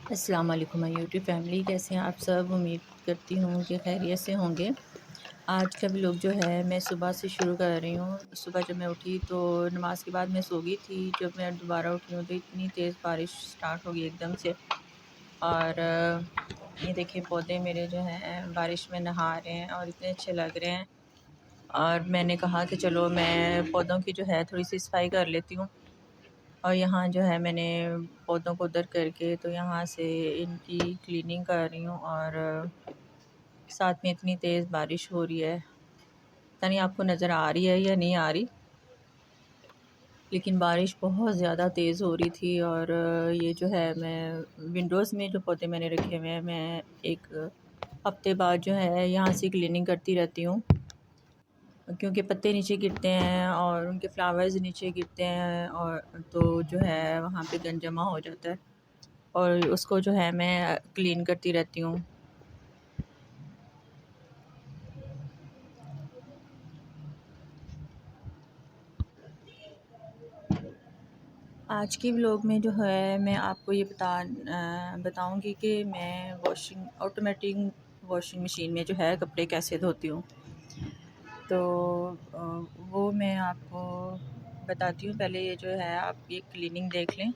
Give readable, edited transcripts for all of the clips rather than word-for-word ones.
अस्सलाम वालेकुम my YouTube family, कैसे हैं आप सब। उम्मीद करती हूँ कि खैरियत से होंगे। आज का व्लॉग जो है मैं सुबह से शुरू कर रही हूँ। सुबह जब मैं उठी तो नमाज के बाद मैं सो गई थी। जब मैं दोबारा उठी हूँ तो इतनी तेज़ बारिश स्टार्ट हो गई एकदम से। और ये देखिए पौधे मेरे जो हैं बारिश में नहा रहे हैं और इतने अच्छे लग रहे हैं। और मैंने कहा कि चलो मैं पौधों की जो है थोड़ी सी सफाई कर लेती हूँ। और यहाँ जो है मैंने पौधों को उधर करके तो यहाँ से इनकी क्लीनिंग कर रही हूँ। और साथ में इतनी तेज़ बारिश हो रही है, पता नहीं आपको नज़र आ रही है या नहीं आ रही, लेकिन बारिश बहुत ज़्यादा तेज़ हो रही थी। और ये जो है मैं विंडोज़ में जो पौधे मैंने रखे हुए हैं, मैं एक हफ्ते बाद जो है यहाँ से क्लीनिंग करती रहती हूँ, क्योंकि पत्ते नीचे गिरते हैं और उनके फ्लावर्स नीचे गिरते हैं और तो जो है वहाँ पे गंद जमा हो जाता है और उसको जो है मैं क्लीन करती रहती हूँ। आज की व्लॉग में जो है मैं आपको ये बताऊंगी कि मैं ऑटोमेटिक वॉशिंग मशीन में जो है कपड़े कैसे धोती हूँ। तो वो मैं आपको बताती हूँ। पहले ये जो है आप ये क्लीनिंग देख लें,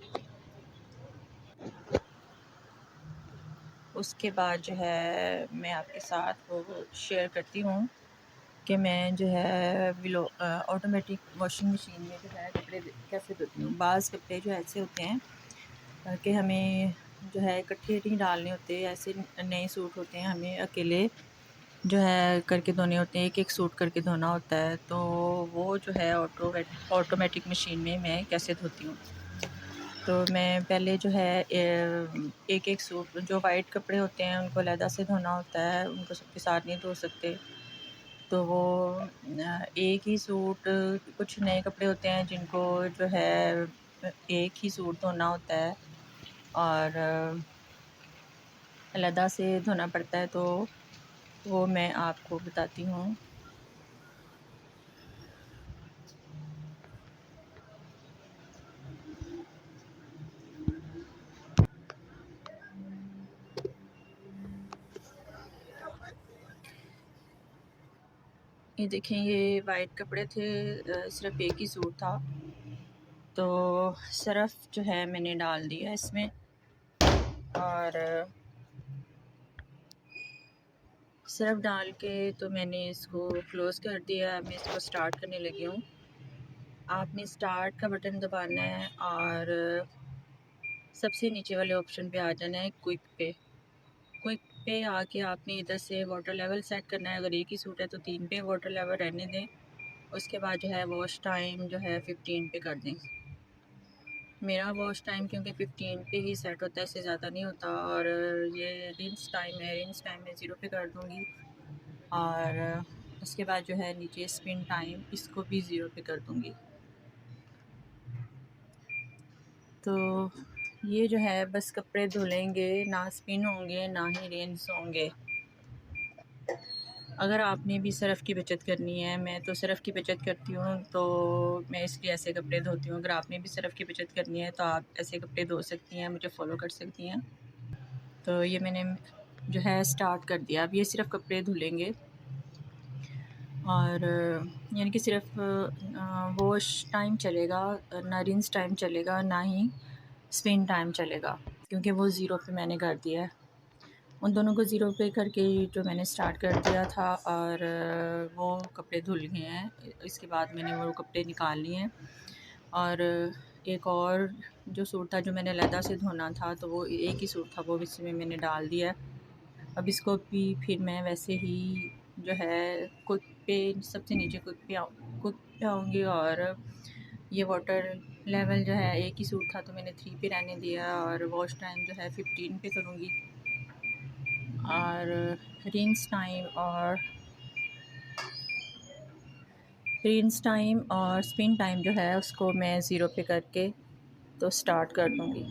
उसके बाद जो है मैं आपके साथ वो शेयर करती हूँ कि मैं जो है ऑटोमेटिक वॉशिंग मशीन में जो है कपड़े कैसे धोती हूँ। बाज़ कपड़े जो ऐसे होते हैं कि हमें जो है इकट्ठे नहीं डालने होते, ऐसे नए सूट होते हैं, हमें अकेले जो है करके धोने होते हैं, एक एक सूट करके धोना होता है। तो वो जो है ऑटोमेटिक मशीन में मैं कैसे धोती हूँ। तो मैं पहले जो है एक एक सूट, जो वाइट कपड़े होते हैं उनको अलहदा से धोना होता है, उनको सबके साथ नहीं धो सकते। तो वो एक ही सूट, कुछ नए कपड़े होते हैं जिनको जो है एक ही सूट धोना होता है और अलहदा से धोना पड़ता है। तो वो मैं आपको बताती हूँ। ये देखें, ये वाइट कपड़े थे, सिर्फ एक ही सूट था। तो सरफ़ जो है मैंने डाल दिया इसमें और सरफ़ डाल के तो मैंने इसको क्लोज़ कर दिया। मैं इसको स्टार्ट करने लगी हूँ। आपने स्टार्ट का बटन दबाना है और सबसे नीचे वाले ऑप्शन पे आ जाना है क्विक पे आके आपने इधर से वाटर लेवल सेट करना है। अगर एक ही सूट है तो 3 पे वाटर लेवल रहने दें। उसके बाद जो है वॉश टाइम जो है 15 पे कर दें। मेरा वॉश टाइम क्योंकि 15 पे ही सेट होता है, इससे ज़्यादा नहीं होता। और ये रिंस टाइम है, रिंस टाइम मैं 0 पे कर दूँगी। और उसके बाद जो है नीचे स्पिन टाइम, इसको भी 0 पे कर दूँगी। तो ये जो है बस कपड़े धुलेंगे, ना स्पिन होंगे ना ही रिंस होंगे। अगर आपने भी सरफ़ की बचत करनी है, मैं तो सरफ़ की बचत करती हूँ तो मैं इसलिए ऐसे कपड़े धोती हूँ। अगर आपने भी सरफ़ की बचत करनी है तो आप ऐसे कपड़े धो सकती हैं, मुझे फ़ॉलो कर सकती हैं। तो ये मैंने जो है स्टार्ट कर दिया। अब ये सिर्फ़ कपड़े धुलेंगे और यानी कि सिर्फ़ वॉश टाइम चलेगा, ना रिंस टाइम चलेगा, ना ही स्पिन टाइम चलेगा, क्योंकि वो 0 पे मैंने कर दिया है। उन दोनों को 0 पे करके जो मैंने स्टार्ट कर दिया था और वो कपड़े धुल गए हैं। इसके बाद मैंने वो कपड़े निकाल लिए हैं और एक और जो सूट था जो मैंने अलहदा से धोना था, तो वो एक ही सूट था, वो इसमें मैंने डाल दिया। अब इसको भी फिर मैं वैसे ही जो है क्विक पे, सबसे नीचे क्विक पे आऊँगी और ये वाटर लेवल जो है, एक ही सूट था तो मैंने 3 पे रहने दिया और वॉश टाइम जो है 15 पे करूँगी। और रिंस टाइम और स्पिन टाइम जो है उसको मैं 0 पे करके तो स्टार्ट कर दूँगी।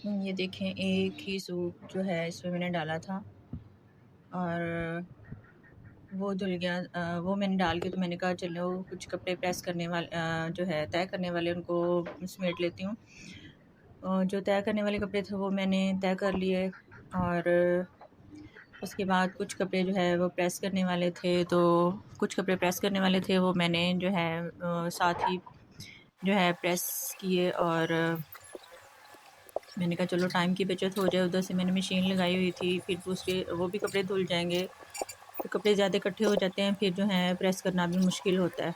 ये देखें, एक ही सूट जो है इसमें मैंने डाला था और वो धुल गया। वो मैंने डाल के तो मैंने कहा चलो कुछ कपड़े प्रेस करने वाले जो है तय करने वाले उनको समेट लेती हूँ। जो तय करने वाले कपड़े थे वो मैंने तय कर लिए और उसके बाद कुछ कपड़े जो है वो प्रेस करने वाले थे, तो कुछ कपड़े प्रेस करने वाले थे वो मैंने जो है साथ ही जो है प्रेस किए। और मैंने कहा चलो टाइम की बचत हो जाए, उधर से मैंने मशीन लगाई हुई थी, फिर दूसरे वो भी कपड़े धुल जाएंगे। तो कपड़े ज़्यादा इकट्ठे हो जाते हैं, फिर जो है प्रेस करना भी मुश्किल होता है।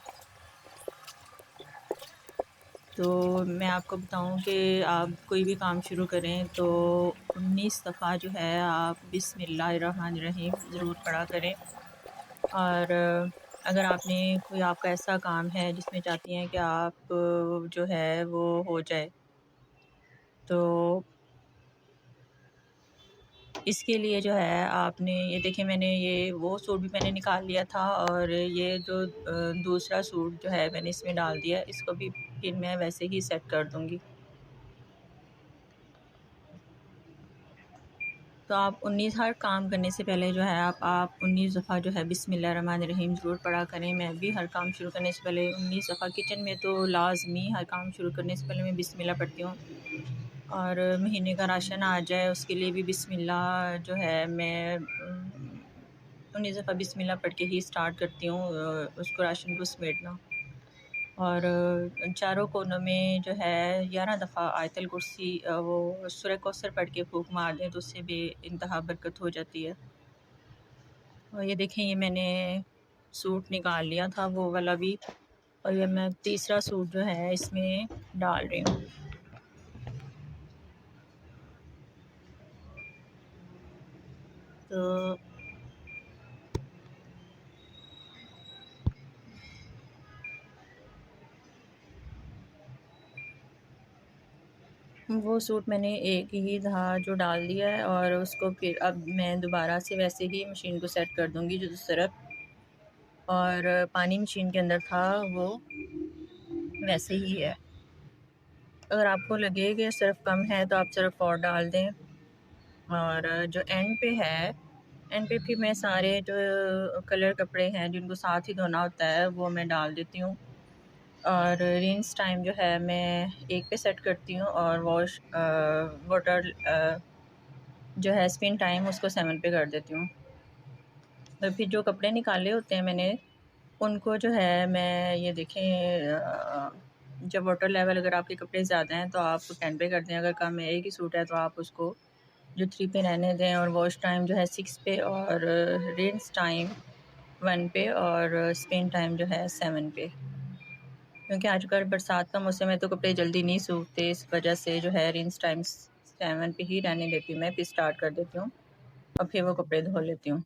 तो मैं आपको बताऊं कि आप कोई भी काम शुरू करें तो 19 दफ़ा जो है आप बिस्मिल्लाहिर्रहमानिर्रहीम ज़रूर पढ़ा करें। और अगर आपने कोई आपका ऐसा काम है जिसमें चाहती हैं कि आप जो है वो हो जाए, तो इसके लिए जो है आपने ये देखिए, मैंने ये वो सूट भी मैंने निकाल लिया था और ये जो दूसरा सूट जो है मैंने इसमें डाल दिया, इसको भी फिर मैं वैसे ही सेट कर दूँगी। तो आप 19 हर काम करने से पहले जो है आप 19 दफ़ा जो है बिस्मिल्लाहिर्रहमानिर्रहीम ज़रूर पढ़ा करें। मैं भी हर काम शुरू करने से पहले 19 दफ़ा, किचन में तो लाज़मी हर काम शुरू करने से पहले मैं बिस्मिल्लाह पढ़ती हूँ। और महीने का राशन आ जाए उसके लिए भी बिस्मिल्लाह जो है मैं 19 दफ़ा बिस्मिल्लाह पढ़ के ही स्टार्ट करती हूँ उसको, राशन को समेटना। और चारों कोनों में जो है 11 दफ़ा आयतल कुर्सी वो सूरह कौसर पढ़ के फूँक मार दें तो उससे भी इंतहा बरकत हो जाती है। और ये देखें, ये मैंने सूट निकाल लिया था वो वाला भी, और ये मैं तीसरा सूट जो है इसमें डाल रही हूँ। तो वो सूट मैंने एक ही दफ़ा जो डाल दिया है और उसको फिर अब मैं दोबारा से वैसे ही मशीन को सेट कर दूँगी जो सिर्फ और पानी मशीन के अंदर था वो वैसे ही है। अगर आपको लगे कि सिर्फ कम है तो आप सिर्फ और डाल दें। और जो एंड पे फिर मैं सारे जो कलर कपड़े हैं जिनको साथ ही धोना होता है वो मैं डाल देती हूँ। और रिंस टाइम जो है मैं 1 पे सेट करती हूँ और वाटर जो है स्पिन टाइम उसको 7 पे कर देती हूँ। तो फिर जो कपड़े निकाले होते हैं मैंने उनको जो है मैं ये देखें, जब वाटर लेवल अगर आपके कपड़े ज़्यादा हैं तो आप 10 पे कर दें, अगर कम है एक ही सूट है तो आप उसको जो 3 पे रहने दें। और वॉश टाइम जो है 6 पे और रिंस टाइम 1 पे और स्पिन टाइम जो है 7 पे। क्योंकि आजकल बरसात का मौसम है तो कपड़े जल्दी नहीं सूखते, इस वजह से जो है रिंस टाइम 7 पे ही रहने देती हूँ मैं, फिर स्टार्ट कर देती हूँ और फिर वो कपड़े धो लेती हूँ।